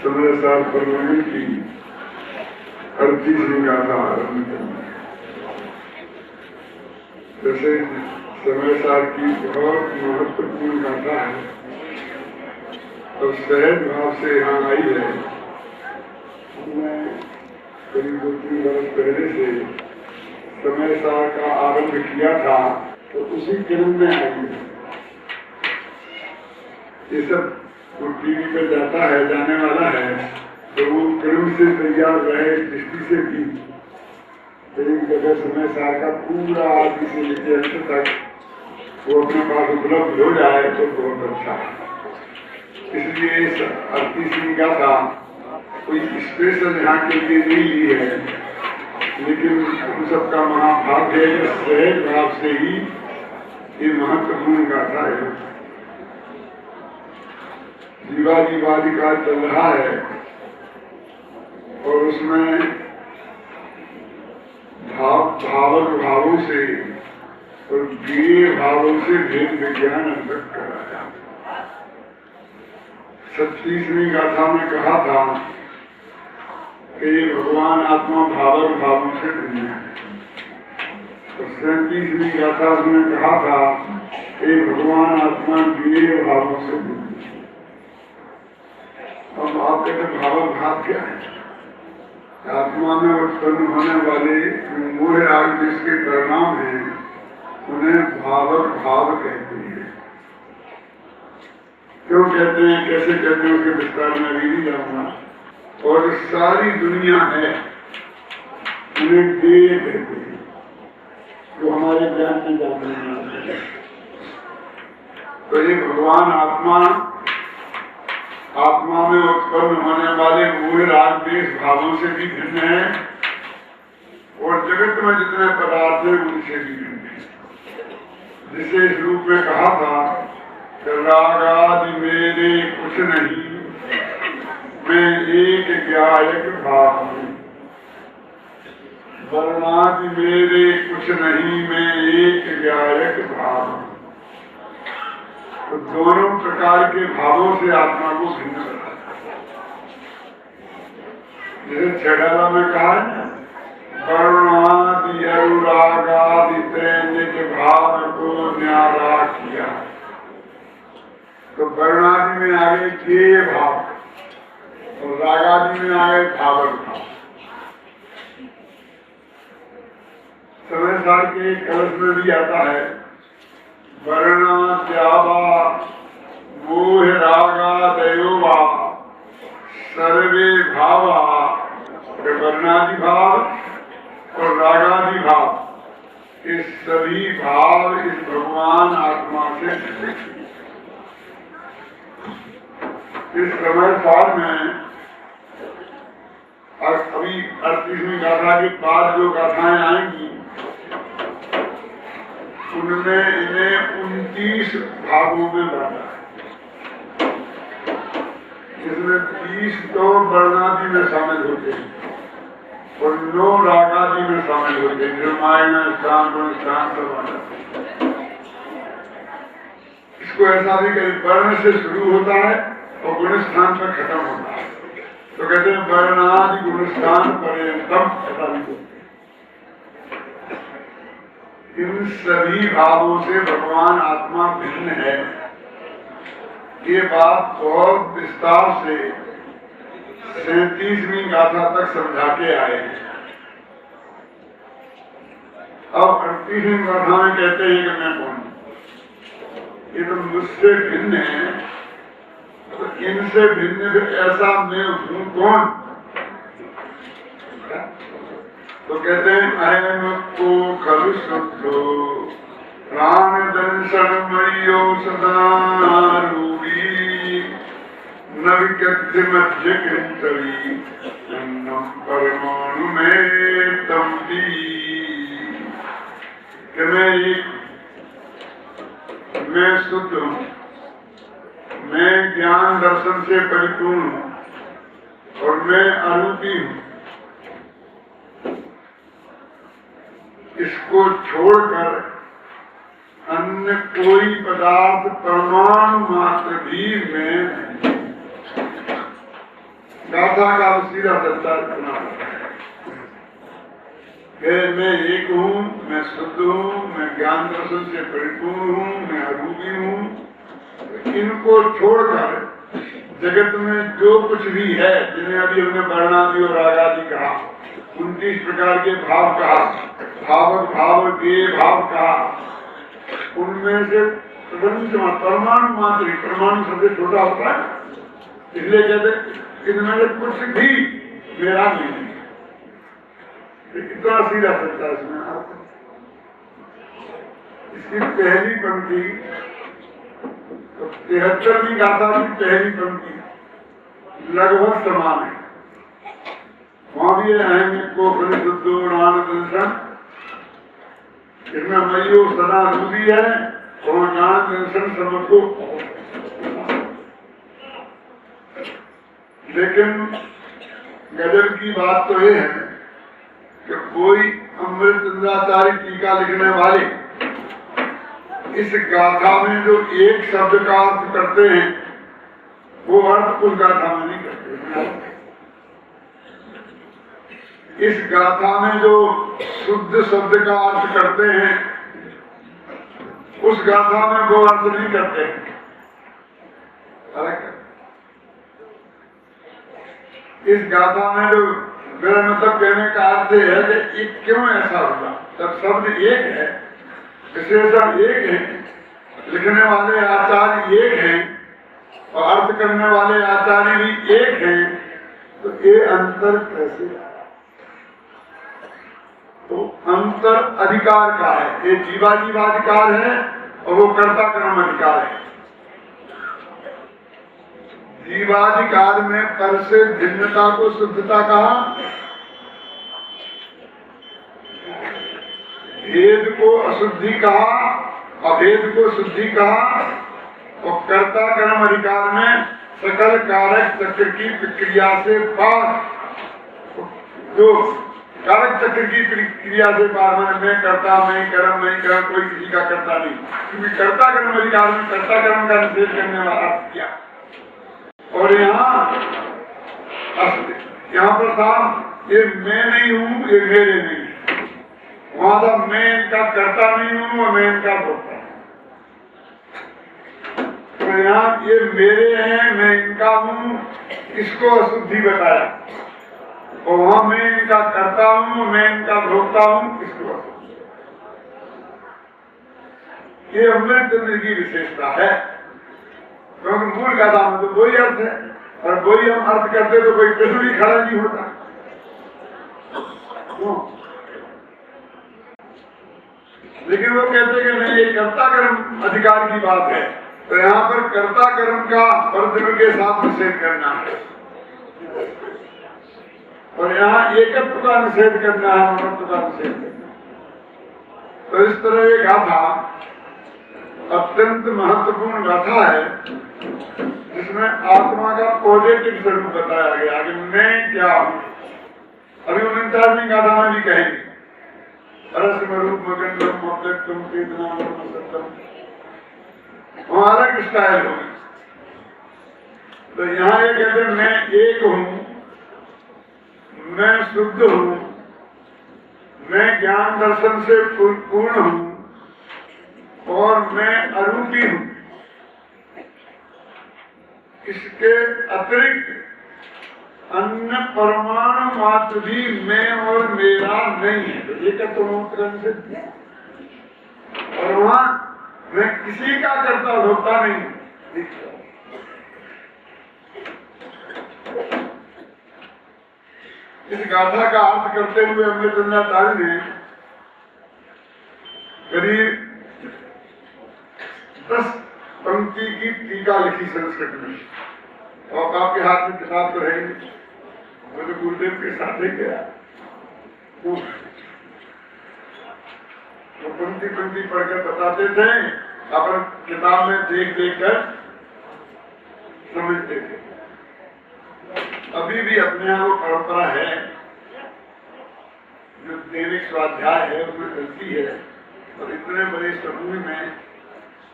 समय साल परमाणु की 38वीं गाथा आरम्भ करना। जैसे समय साल की बहुत महत्वपूर्ण गाथा है और सहज भाव से यहाँ आई है। हमने करीब 2-3 वर्ष पहले से समय साल का आरंभ किया था, तो उसी क्रम में आई है। ये सब टीवी पे जाता है, जाने वाला है, तो वो क्रम से तैयार रहे इस दृष्टि से भी एक जगह समय साल का पूरा आदि से लेकर अंत तक वो अपने पास उपलब्ध हो जाए तो बहुत अच्छा है। इसलिए इस 38वीं गाथा कोई स्पेशल यहाँ के लिए नहीं ली है, लेकिन हम सबका महाभाग्य है कि सहज भाव से ही ये महत्वपूर्ण गाथा है। जीवादिवादी का चल रहा है और उसमें भावक भावों से और गिरे भावों से भेद विज्ञान अंतक कराया। 36वीं गाथा में कहा था कि भगवान आत्मा भावक भावों से भिन्न है, और 37वीं गाथा में कहा था कि भगवान आत्मा गिरे भावों से भिन्न। अब आप कहते भावक भाव क्या है? आत्मा में उत्पन्न होने वाले मोह राग जिसके परिणाम हैं उन्हें भावक भाव कहते हैं। क्यों कहते हैं, कैसे कहते हैं, उसके विस्तार में भी नहीं जाऊंगा। और सारी दुनिया है उन्हें देह कहते हैं, जो हमारे ज्ञान में जानने हैं। तो ये भगवान आत्मा में उत्पन्न होने वाले मोह राग द्वेष भावों से भी भिन्न है और जगत में जितने पदार्थ हैं उनसे भी भिन्न है। जिसे इस रूप में कहा था कि राग आदि मेरे कुछ नहीं, मैं एक ज्ञायक भाव हूँ। वर्णादि मेरे कुछ नहीं, मैं एक ज्ञायक भाव हूँ। तो दोनों प्रकार के भावों से आत्मा को भिन्न बनाता है। जैसे छेड़ाला में कहा है, वर्णादि अनुरागादि निज भाव को न्यारा किया। तो वर्णादि में आ गए के भाव और रागादि में आ गए भावक भाव। समय साल के कलश में भी आता है, वर्णा त्यावा मोह रागा दयोवा सर्वे भावा। वर्णादि भाव और रागादि भाव, ये सभी भाव इस भगवान आत्मा से इस समय साल में अभी 38वीं गाथा के बाद जो गाथाएं आएंगी उनमें इन्हें 29 भागों में बांटा है, जिसमें 30 तो वर्णादि में शामिल होते हैं और 9 रागादि में शामिल होते हैं, जो मायना स्थान गुण स्थान सब आ जाते हैं। इसको ऐसा भी कहीं वर्ण से शुरू होता है और गुण स्थान पर खत्म होता है, तो कहते हैं वर्णादि गुण स्थान पर्यंतम, ऐसा भी होता है। इन सभी भावों से भगवान आत्मा भिन्न है। ये बात बहुत विस्तार से 37वीं गाथा तक समझा के आए हैं। अब 38वीं गाथा में कहते हैं कि मैं कौन, ये तो मुझसे भिन्न है, तो इनसे भिन्न फिर ऐसा मैं हूँ कौन? तो कहते हैं अयम को खलु शुद्धो प्राण दंशन मरियो सदा रूढ़ी न विकथ्य मध्य कृतरी परमाणु में तमदी। कि मैं शुद्ध हूँ, मैं ज्ञान दर्शन से परिपूर्ण हूँ और मैं अरूपी हूँ। इसको छोड़कर अन्य कोई पदार्थ परमाणु मात्र भी में गाथा का सीधा सच्चा बना कि मैं एक हूँ, मैं शुद्ध हूँ, मैं ज्ञान दर्शन से परिपूर्ण हूँ, मैं अरूपी हूँ। इनको छोड़कर जगत में जो कुछ भी है, जिन्हें अभी हमने वर्णादि और रागादि कहा, 29 प्रकार के भाव कहा, भावक भाव के भाव कहा, उनमें से प्रपंच परमाणु मात्र, परमाणु सबसे छोटा होता है, इसलिए कहते इनमें से कुछ भी मेरा नहीं है। इतना सीधा सकता है इसमें अर्थ। इसकी पहली पंक्ति तो 73वीं गाथा की पहली पंक्ति लगभग समान है। वहां भी अहम को शुद्धो दर्शन, इसमें मयो सदा रूदी है और ज्ञान दर्शन समझो। लेकिन गजब की बात तो ये है कि कोई अमृतचंद्राचार्य टीका लिखने वाले इस गाथा में जो एक शब्द का अर्थ करते हैं, वो अर्थ उस गाथा में नहीं करते। इस गाथा में जो शुद्ध शब्द का अर्थ करते हैं, उस गाथा में वो अर्थ नहीं करते हैं। इस गाथा में जो मेरा मतलब कहने का अर्थ है कि क्यों ऐसा होगा, जब शब्द एक है, विशेषण एक है, लिखने वाले आचार्य एक हैं और अर्थ करने वाले आचार्य भी एक हैं, तो ये अंतर कैसे? तो अंतर अधिकार का है, ये जीवाधिकार है और वो कर्ता कर्म अधिकार है। जीवाधिकार में पर से भिन्नता को शुद्धता कहा, भेद को अशुद्धि कहा, अभेद को शुद्धि कहा, और कर्ता कर्म अधिकार में सकल कारक चक्र की प्रक्रिया से पार, जो कारक चक्र की प्रक्रिया से पार, मैं करता, मैं कर्म, कोई किसी का करता नहीं, क्योंकि कर्ता कर्म अधिकार में कर्ता कर्म का निषेध करने वाला किया। और यहाँ पर था ये मैं नहीं हूँ, ये मेरे नहीं, वहां था मैं इनका करता नहीं हूँ और मैं इनका भोगता हूँ। तो यहाँ ये मेरे हैं, मैं इनका हूँ, इसको अशुद्धि बताया, और वहां मैं इनका करता हूँ, मैं इनका भोगता हूँ, इसको अशुद्धि। ये अमृतचंद्र की विशेषता है, क्योंकि मूल गाथा में तो वही अर्थ है, और वही हम अर्थ करते तो कोई प्रश्न भी खड़ा नहीं होता। लेकिन वो कहते कि नहीं, ये कर्ता कर्म अधिकार की बात है, तो यहाँ पर कर्ता कर्म का परद्रव्य के साथ निषेध करना है, और यहाँ एकत्व का निषेध करना है, अमृत का निषेध करना है। तो इस तरह ये गाथा अत्यंत महत्वपूर्ण गाथा है, जिसमें आत्मा का पॉजिटिव स्वरूप बताया गया कि मैं क्या हूँ। अभी 39वीं गाथा में भी कहेंगे, वहां अलग स्टाइल होगी। तो यहाँ ये कहते मैं एक हूँ, मैं शुद्ध हूँ, मैं ज्ञान दर्शन से पूर्ण हूँ, और मैं अरूपी हूँ। इसके अतिरिक्त अन्य परमाणु मात्र भी मैं और मेरा नहीं है। तो एक तो और वहां मैं किसी का करता होता नहीं। इस गाथा का अर्थ करते हुए अमृतचंद्राचार्य ने करीब 10 पंक्ति की टीका लिखी संस्कृत में, और आपके हाथ में किताब तो है ही, मैं तो गुरुदेव के साथ ही गया, वो पंक्ति पंक्ति पढ़कर बताते थे, अपन किताब में देख देख कर समझते थे। अभी भी अपने यहाँ वो परंपरा है, जो दैनिक स्वाध्याय है उसमें चलती है, और इतने बड़े समूह में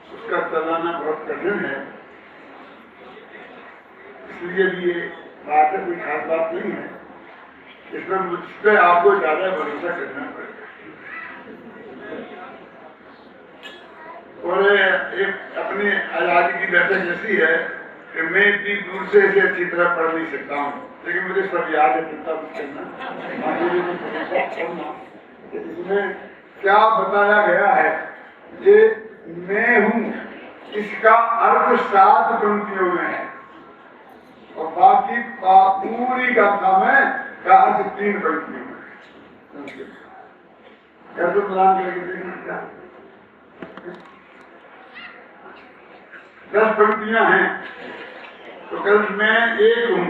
उसका चलाना बहुत कठिन है। इसलिए भी ये बात है, कोई खास बात नहीं है। इसमें मुझ पे आपको ज्यादा भरोसा करना पड़ेगा। और एक अपनी आजादी की बैठक ऐसी है कि मैं इतनी दूर से इसे अच्छी तरह पढ़ नहीं सकता हूँ, लेकिन मुझे सब याद है। चिंता मत करना। इसमें क्या बताया गया है कि मैं हूँ, इसका अर्थ 7 पंक्तियों में है और बाकी पूरी गाथा में का अर्थ 3 पंक्तियों में है। क्या तो मिलान करके देखना क्या 10 पंक्तियां हैं। तो कल मैं एक हूँ,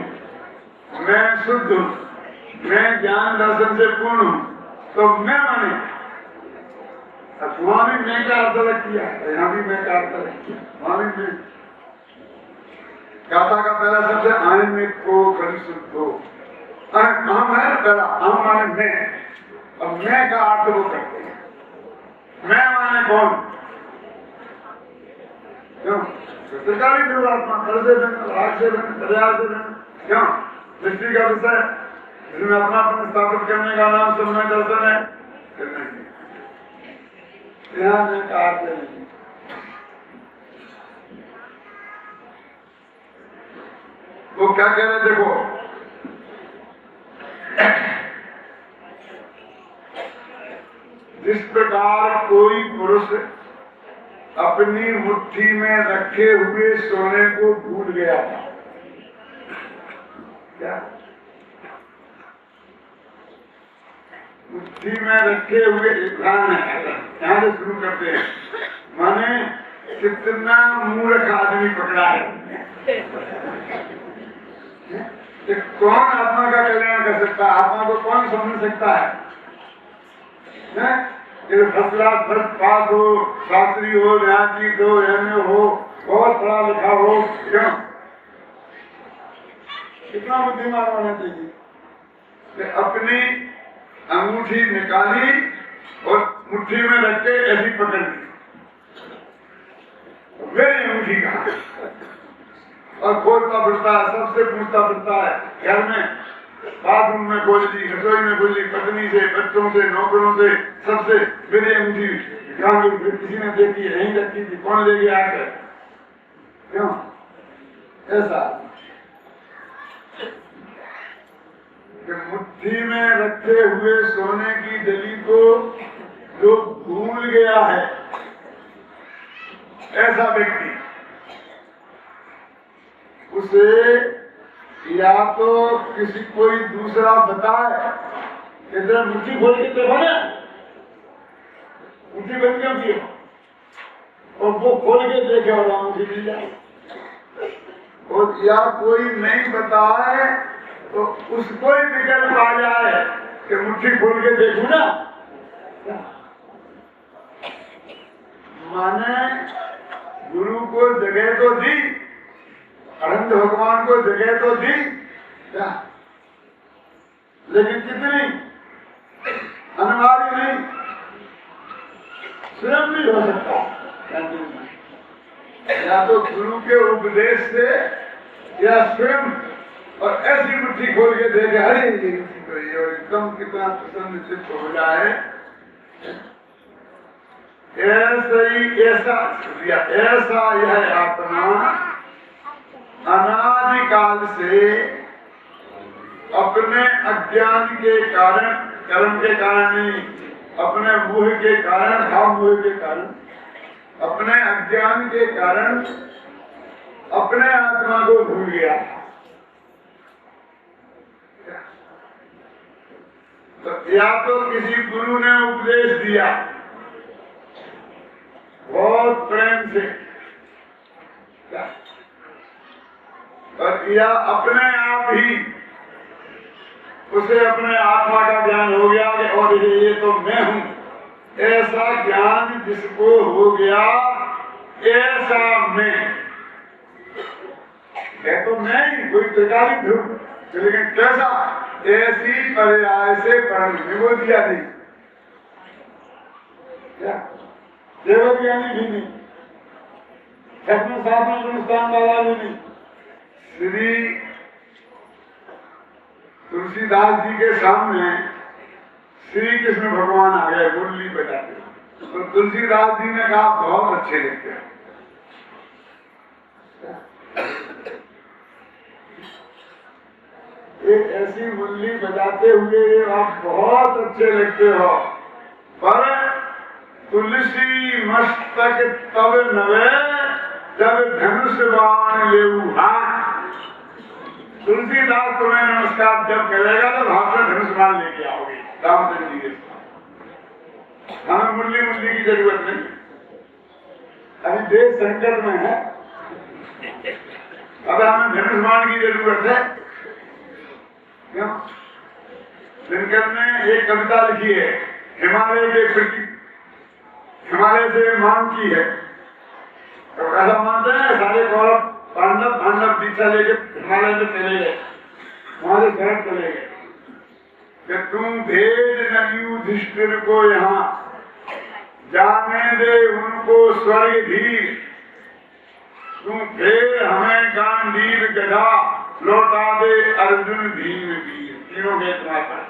मैं शुद्ध हूँ, मैं ज्ञान दर्शन से पूर्ण हूँ, तो मैं माने वहां भी मैं का अर्थ अलग किया, यहाँ भी मैं का अर्थ अलग किया। वहां भी मैं गाथा का पहला शब्द है आयन में को खरी शुद्ध हो। अहम है पहला, अहम माने मैं, अब मैं का अर्थ वो करते हैं। मैं माने कौन? क्यों? सरकारी दुरात्मा, कर से धन, राग से धन, दरिया से धन, क्यों? दृष्टि का विषय जिसमें अपना स्थापित करने का नाम समय दर्शन है। यहाँ में का अर्थ नहीं। वो क्या कह रहे देखो, जिस प्रकार कोई पुरुष अपनी मुट्ठी में रखे हुए सोने को भूल गया था, क्या मुट्ठी में रखे हुए ध्यान है, यहाँ से शुरू करते हैं। माने कितना मूर्ख आदमी पकड़ा है। कौन आत्मा का कल्याण कर सकता है? आत्मा को कौन समझ सकता है? फर्स्ट क्लास फर्स्ट पास हो, शास्त्री हो, न्यायाधीश हो, एमए हो, बहुत पढ़ा लिखा हो, क्यों? कितना बुद्धिमान होना चाहिए कि अपनी अंगूठी निकाली और मुट्ठी में रख के ऐसी पकड़ ली। मेरी अंगूठी कहाँ है? और खोलता फिरता है, सबसे पूछता फिरता है, घर में बाथरूम में खोल दी, रसोई में खोल दी, पत्नी से, बच्चों से, नौकरों से, सबसे मेरी अंगूठी कहाँ गई? फिर किसी ने देखी, यहीं रखी थी, कौन ले गया आकर? क्यों ऐसा? मुट्ठी में रखे हुए सोने की डली को जो भूल गया है, ऐसा व्यक्ति, उसे या तो किसी कोई दूसरा बताए कि तेरा मुट्ठी खोल के देखो ना, मुट्ठी बंद क्यों की, और वो खोल के देखे और मुट्ठी मिल जाए। और या कोई नहीं बताए तो उसको ही विकल्प आ जाए कि मुट्ठी खोल के देखू ना। माने गुरु को जगह तो दी, अनंत भगवान को जगह तो दी क्या, लेकिन कितनी अनिवार्य नहीं, स्वयं भी हो सकता। या तो गुरु के उपदेश से या स्वयं, और ऐसी मुट्ठी खोल के देखे, अरे ये मुट्ठी तो ये, और एकदम कितना प्रसन्न चित्त हो जाए। ऐसा यह आत्मा अनादिकाल से अपने अज्ञान के कारण, कर्म के कारण नहीं, अपने मोह के कारण, भाव मोह के कारण, अपने अज्ञान के कारण अपने आत्मा को भूल गया। तो या तो किसी गुरु ने उपदेश दिया बहुत प्रेम से, और या अपने आप ही उसे अपने आत्मा का ज्ञान हो गया कि और ये तो मैं हूं, ऐसा ज्ञान जिसको हो गया, ऐसा मैं है तो मैं ही, कोई प्रकार ही ध्रुव, लेकिन कैसा? ऐसी पर्याय से पढ़ वो दिया नहीं क्या, देव ज्ञानी भी नहीं, छठवें सातवें गुणस्थान वाला भी नहीं, श्री तुलसीदास जी के सामने श्री कृष्ण भगवान आ गए मुरली बजाते, तो तुलसीदास जी ने कहा बहुत अच्छे लगते हैं। एक ऐसी मुरली बजाते हुए आप बहुत अच्छे लगते हो, पर तुलसी मस्तक तब नवे जब धनुष बाण लेऊ हाथ। तुलसीदास तुम्हें नमस्कार जब करेगा तो हाथ में धनुष बाण लेके आओगे रामचंद्र जी के साथ। हमें मुरली मुरली की जरूरत नहीं, अभी देश संकट में है, अब हमें धनुष बाण की जरूरत है। क्यों? लिंकन ने एक कविता लिखी है हिमालय के प्रति, हिमालय से मांग की है। तो ऐसा मानते हैं सारे कौरव पांडव दीक्षा लेके हिमालय में चले गए, वहां से शरण चले गए कि तुम भेज न युधिष्ठिर को यहाँ, जाने दे उनको स्वर्ग धीर। तुम फिर हमें गांडीव गधा, लौटा दे अर्जुन भीम वीर। तीनों के इतना पर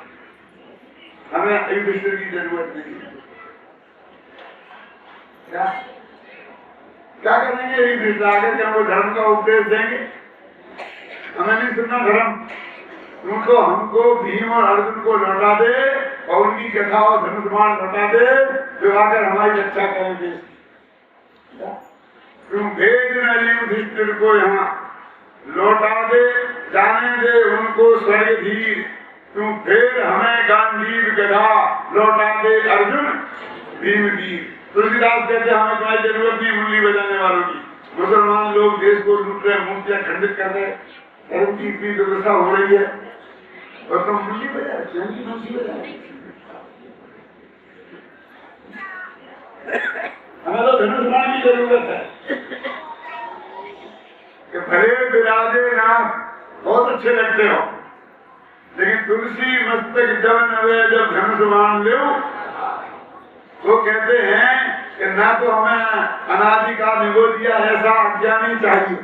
हमें युधिष्ठिर की जरूरत नहीं है। क्या करेंगे युधिष्ठिर आगे क्या वो धर्म का उपदेश देंगे? हमें नहीं सुनना धर्म, तुमको हमको भीम और अर्जुन को लौटा दे और उनकी कथा और धनुष बाण लौटा दे, जो आकर हमारी रक्षा करेंगे। तुम भेज न युधिष्ठिर को यहाँ, लौटा दे जाने दे उनको स्वर्ग धीर। तुम फिर हमें गांडीव गधा, लौटा दे अर्जुन भीम वीर। तुलसीदास कहते हैं हमें तुम्हारी जरूरत नहीं मुरली बजाने वालों की। मुसलमान लोग देश को लूट रहे, मूर्तियां खंडित कर रहे, धर्म की इतनी दुर्दशा हो रही है और तुम मुरली बजा रहे, हमें तो धनुष बाण की जरूरत है कि भले विराजे नाथ बहुत अच्छे लगते हो, लेकिन तुलसी मस्तक जब नवे जब धनुष बाण ले, वो कहते हैं कि ना तो हमें अनादि का निगो दिया ऐसा अज्ञानी चाहिए,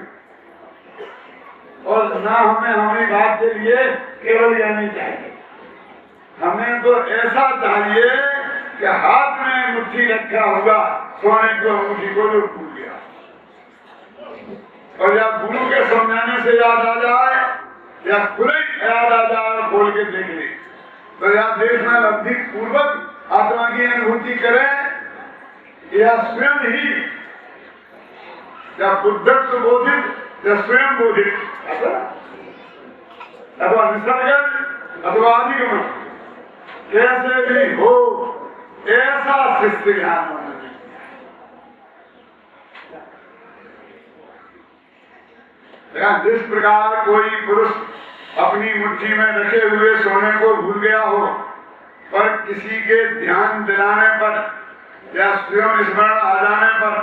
और ना हमें हमारी बात के लिए केवल ज्ञानी चाहिए। हमें तो ऐसा चाहिए कि हाथ में मुट्ठी रखा हुआ सोने को मुट्ठी को जो टूट गया, और या गुरु के समझाने से याद आ जाए या खुले याद आ जाए और खोल के देख ले, तो या देश में अधिक पूर्वक आत्मा की अनुभूति करें, या स्वयं ही या बुद्धत्व बोधित या स्वयं बोधित अथवा निसर्ग अथवा अधिगमन कैसे भी हो, ऐसा शिष्य ज्ञान होना चाहिए। जिस प्रकार कोई पुरुष अपनी मुट्ठी में रखे हुए सोने को भूल गया हो, पर किसी के ध्यान दिलाने पर या स्वयं स्मरण आ जाने पर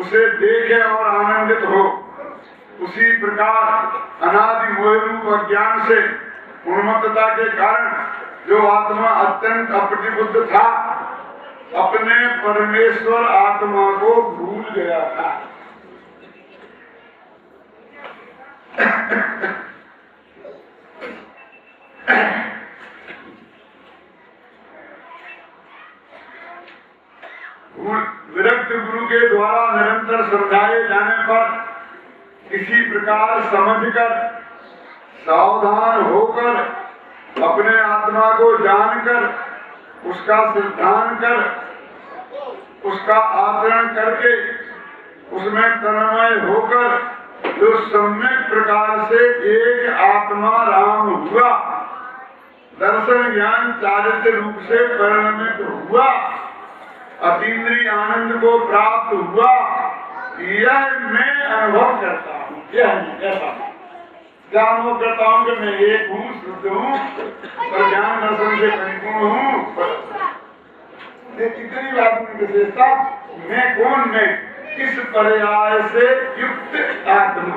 उसे देखे और आनंदित हो, उसी प्रकार अनादि मोह रूप ज्ञान से उन्मत्तता के कारण जो आत्मा अत्यंत अप्रतिबुद्ध था, अपने परमेश्वर आत्मा को भूल गया था। विरक्त गुरु के द्वारा निरंतर समझाए जाने पर इसी प्रकार समझकर सावधान होकर अपने आत्मा को जानकर उसका सिद्धांत कर उसका आचरण करके उसमें तन्मय होकर जो सम्यक प्रकार से एक आत्मा राम हुआ, दर्शन ज्ञान चारित्र रूप से परिणमित हुआ, अतीन्द्रिय आनंद को प्राप्त हुआ, यह मैं अनुभव करता हूँ। यह ऐसा क्या अनुभव करता हूँ कि मैं एक हूँ, शुद्ध हूँ, पर ज्ञान दर्शन से परिपूर्ण हूँ। इतनी बात की विशेषता, मैं कौन, मैं इस पर्याय से युक्त आत्मा।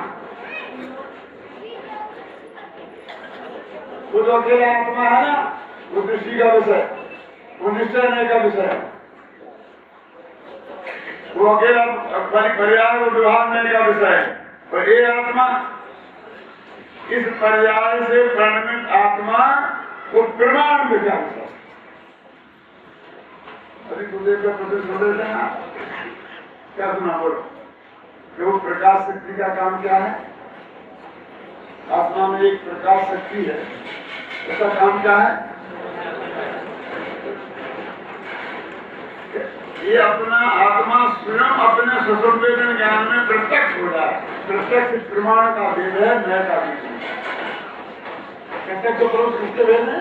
वो जो अकेला आत्मा है ना, वो दृष्टि का विषय, वो निश्चय नहीं का विषय है। वो अकेला पर्याय वो व्यवहार नहीं का विषय है। और ये आत्मा इस पर्याय से परिणमित आत्मा को प्रमाण विचार कर। अभी तुझे का प्रदेश हो रहे ना, क्या सुना बोलो? जो प्रकाश शक्ति का काम क्या है? आत्मा में एक प्रकाश शक्ति है, उसका काम क्या है? ये अपना आत्मा स्वयं अपने स्वसंवेदन ज्ञान में प्रत्यक्ष हो रहा है। प्रत्यक्ष प्रमाण का भेद है, नए का भेद है। प्रत्यक्ष तो परोक्ष किसके भेद है?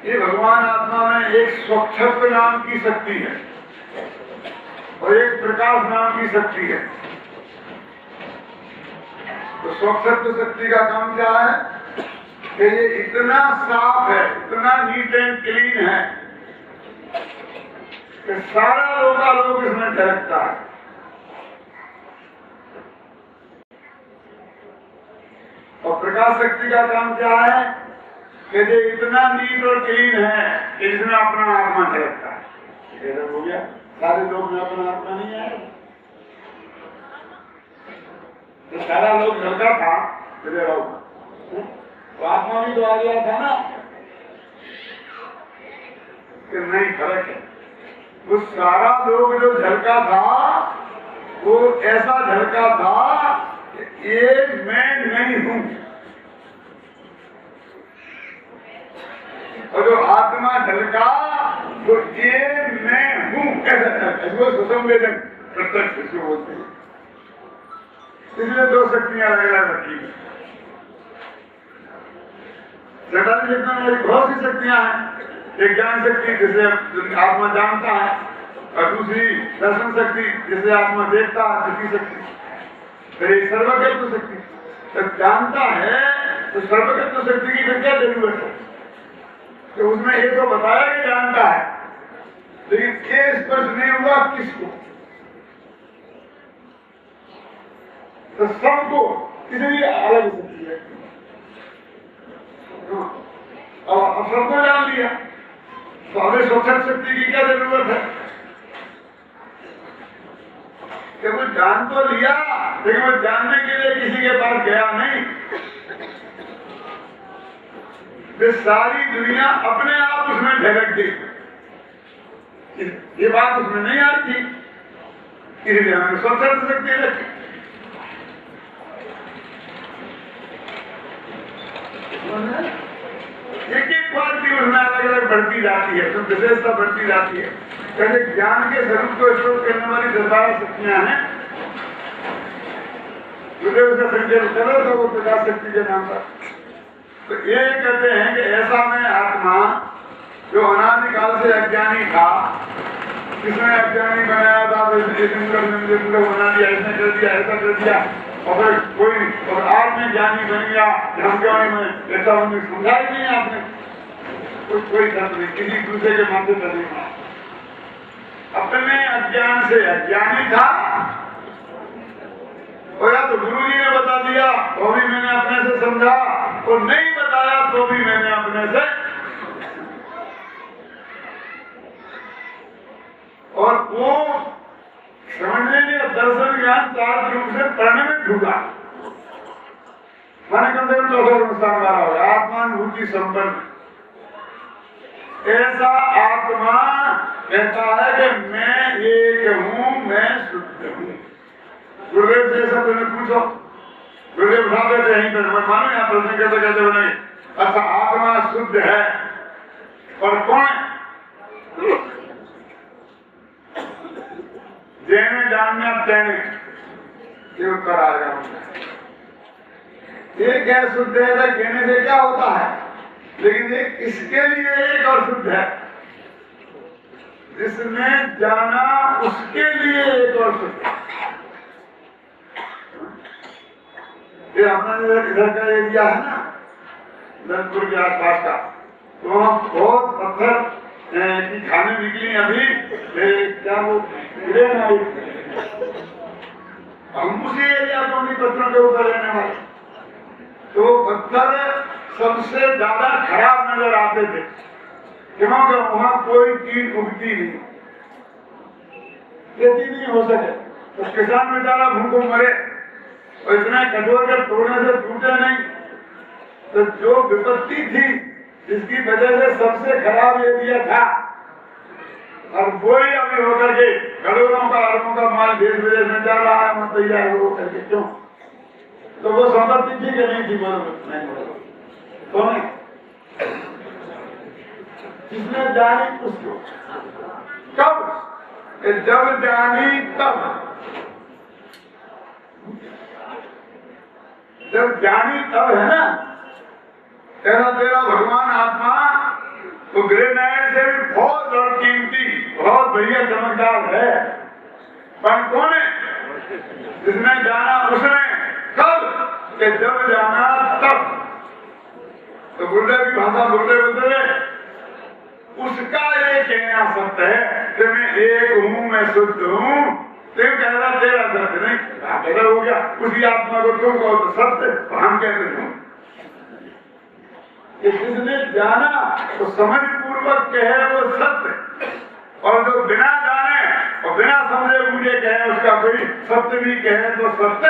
ये भगवान आत्मा में एक स्वच्छत्व नाम की शक्ति है और एक प्रकाश नाम की शक्ति है। तो स्वच्छत्व शक्ति का काम क्या है कि ये इतना साफ है, इतना नीट एंड क्लीन है कि सारा लोकालोक इसमें झलकता है। और प्रकाश शक्ति का काम क्या है कि ये इतना नीट और क्लीन है कि इसमें अपना आत्मा झलकता है। ये हो गया, सारे लोग में अपना आत्मा नहीं है। तो सारा लोग झलका था, तो आत्मा भी तो आ गया था ना, कि नहीं फर्क है। वो सारा लोग जो झलका था वो ऐसा झलका था कि ये मैं नहीं हूं, और जो आत्मा झलका तो ये मैं हूं, ऐसा झलका। इसको सुसंवेदन प्रत्यक्ष इसको बोलते हैं। इसलिए दो शक्तियां अलग अलग रखी है। चैताली चेतना में बहुत सी शक्तियां हैं। एक ज्ञान शक्ति जिसे आत्मा जानता है, और दूसरी दर्शन शक्ति जिसे आत्मा देखता है, तीसरी शक्ति फिर एक सर्वज्ञत्व शक्ति। जब जानता है तो सर्वज्ञत्व शक्ति की फिर क्या जरूरत है? तो उसमें ये तो बताया कि जानता है, लेकिन ये स्पष्ट नहीं हुआ किसको। तो सबको इसलिए अलग शक्ति है। अब सबको जान लिया तो हमें स्वच्छत शक्ति की क्या जरूरत है? कि वो जान तो लिया, लेकिन वो जानने के लिए किसी के पास गया नहीं। ये सारी दुनिया अपने आप उसमें झलक गई। ये बात उसमें नहीं आती, इसलिए हमने स्वच्छत शक्ति रखी। एक एक क्वालिटी उसमें अलग अलग बढ़ती जाती है, तो विशेषता बढ़ती जाती है। कहते ज्ञान के स्वरूप को स्रोत करने वाली 10-12 शक्तियां हैं। गुरुदेव का संकेत करो तो वो प्रकाश शक्ति के नाम पर। तो ये कहते हैं कि ऐसा में आत्मा जो अनादिकाल से अज्ञानी था, किसने अज्ञानी बनाया था, बना दिया, इसने कर दिया, ऐसा कर दिया, और फिर कोई और आज में ज्ञानी बन गया, धमकाने में ऐसा उन्हें समझा ही नहीं आपने। कोई धर्म नहीं, किसी दूसरे के माथे पर नहीं। अपने अज्ञान से अज्ञानी था, और या तो गुरु जी ने बता दिया तो भी मैंने अपने से समझा, और नहीं बताया तो भी मैंने अपने से, और वो समझने के दर्शन ज्ञान 4 रूप से परिणमित हुआ। मैंने कम से कम 200 अनुष्ठान मारा होगा। आत्मानुभूति संपन्न ऐसा आत्मा कहता है कि मैं एक हूं, मैं शुद्ध हूं। गुरुदेव से सब पूछो, गुरुदेव उठाते थे यहीं पर, मैं मानो यहाँ प्रश्न कहते कहते बने। अच्छा, आत्मा शुद्ध है और कौन है? जैने जानना तैने ये उत्तर आ गया। ये क्या शुद्ध है, कहने से क्या होता है, लेकिन ये इसके लिए एक और शुद्ध है, जिसने जाना उसके लिए एक और शुद्ध है। ये अपना इधर का एरिया है ना, ललितपुर के आसपास का, तो वहाँ बहुत पत्थर की खाने निकली अभी, क्या वो गिरे ना, हम उसी एरिया को भी पत्थरों के ऊपर रहने वाले, तो पत्थर सबसे ज्यादा खराब नजर आते थे, क्योंकि वहां कोई कीट उगती नहीं, खेती नहीं हो सके, तो किसान बेचारा भूखों मरे और इतना कठोर के तोड़ने से टूटे नहीं। तो जो विपत्ति थी जिसकी वजह से सबसे खराब एरिया था, और वही अभी होकर के करोड़ों का अरबों का माल देश विदेश में जा रहा है, वहां तैयार हो करके क्यों? तो वो संपत्ति थी कि नहीं थी? बोलो नहीं बोलो कौन है? जिसने जानी उसको कब? जब जानी तब, जब जानी तब है ना। तेरा भगवान आत्मा तो ग्रेनाइट से भी बहुत और कीमती, बहुत बढ़िया चमकदार है, पर कौन है? जिसने जाना उसने कब? कि जब जाना तब। तो गुरुदेव की भाषा बोलते बोलते उसका ये कहना सत्य है कि मैं एक हूँ, मैं शुद्ध हूँ। तेरे कह रहा तेरा सत्य नहीं, कहता हो गया उसी आत्मा को तुम कहो तो सत्य, हम कहते हूँ कि जिसने जाना तो समझ पूर्वक कहे वो सत्य, और जो बिना जाने और बिना समझे मुझे कहे उसका कोई सत्य भी कहे तो सत्य